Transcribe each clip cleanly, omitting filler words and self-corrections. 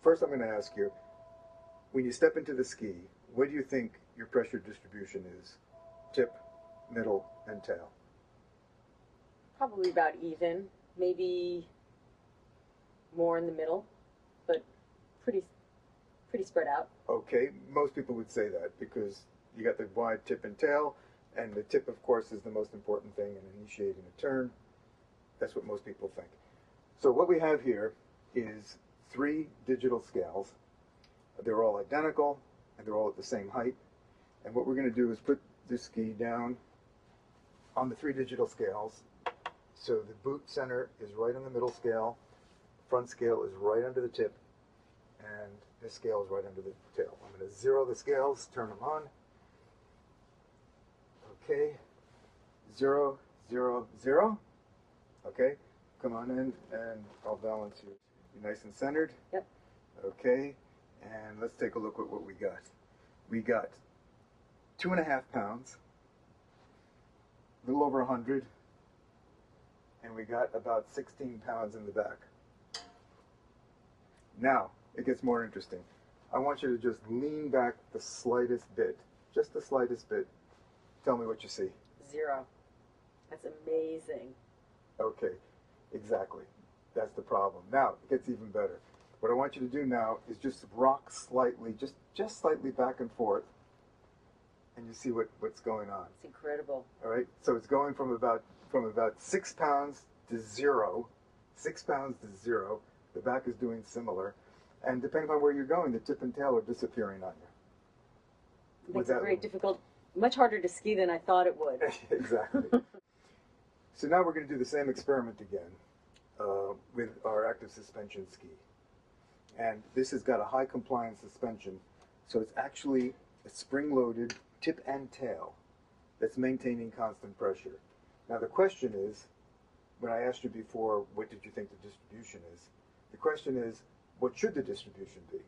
first I'm going to ask you, when you step into the ski, what do you think your pressure distribution is? Tip, middle, and tail. Probably about even, maybe more in the middle, but pretty spread out. Okay, most people would say that because you got the wide tip and tail, and the tip, of course, is the most important thing in initiating a turn. That's what most people think. So what we have here is 3 digital scales. They're all identical, and they're all at the same height. And what we're going to do is put this ski down on the 3 digital scales. So the boot center is right on the middle scale, front scale is right under the tip, and this scale is right under the tail. I'm going to 0 the scales, turn them on. Okay, 0, 0, 0. Okay, come on in and I'll balance you. Be nice and centered. Yep. Okay, and let's take a look at what we got. We got 2.5 pounds, a little over 100, and we got about 16 pounds in the back. Now, it gets more interesting. I want you to just lean back the slightest bit, just the slightest bit. Tell me what you see. 0. That's amazing. Okay, exactly. That's the problem. Now, it gets even better. What I want you to do now is just rock slightly, just slightly back and forth, and you see what's going on. It's incredible. All right, so it's going from about 6 pounds to 0, 6 pounds to 0. The back is doing similar, and depending on where you're going, the tip and tail are disappearing on you. It makes it very difficult, much harder to ski than I thought it would. Exactly. So now we're going to do the same experiment again with our active suspension ski. And this has got a high compliance suspension, so it's actually a spring-loaded tip and tail that's maintaining constant pressure. Now the question is, when I asked you before, what did you think the distribution is? The question is, what should the distribution be?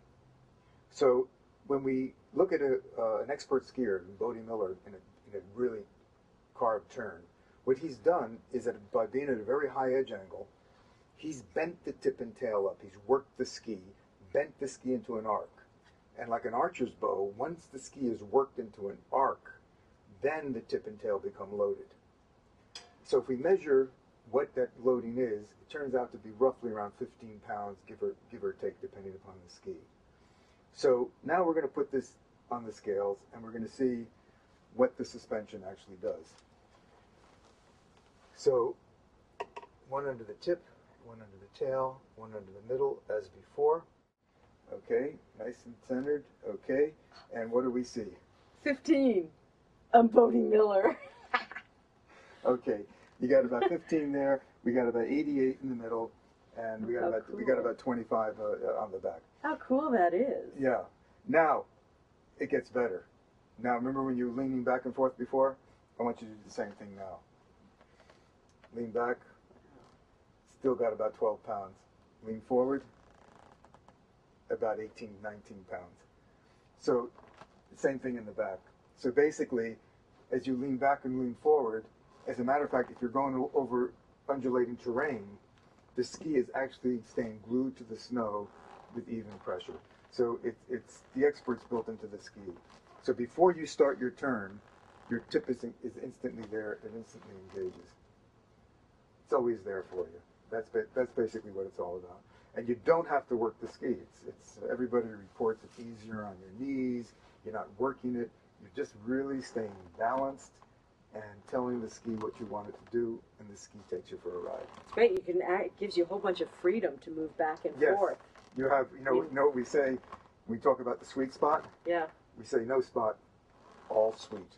So when we look at an expert skier, Bodie Miller, in a really carved turn, what he's done is that by being at a very high edge angle, he's bent the tip and tail up. He's worked the ski, bent the ski into an arc. And like an archer's bow, once the ski is worked into an arc, then the tip and tail become loaded. So if we measure what that loading is, it turns out to be roughly around 15 pounds, give or take, depending upon the ski. So now we're going to put this on the scales, and we're going to see what the suspension actually does. So 1 under the tip, 1 under the tail, 1 under the middle, as before. Okay, nice and centered. Okay, and what do we see? 15. I'm Bodie Miller. Okay, you got about 15 there. We got about 88 in the middle, and we got about 25 on the back. How cool that is. Yeah. Now, it gets better. Now, remember when you were leaning back and forth before? I want you to do the same thing now. Lean back. Still got about 12 pounds. Lean forward. About 18, 19 pounds. So, same thing in the back. So basically, as you lean back and lean forward, as a matter of fact, if you're going over undulating terrain, the ski is actually staying glued to the snow with even pressure. So it's the experts built into the ski. So before you start your turn, your tip is instantly there, it instantly engages. It's always there for you. That's basically what it's all about. And you don't have to work the ski. It's everybody reports it's easier on your knees. You're not working it. You're just really staying balanced and telling the ski what you want it to do, and the ski takes you for a ride. It's great. It gives you a whole bunch of freedom to move back and forth. You have, you know what we say when we talk about the sweet spot? Yeah. We say no spot, all sweet.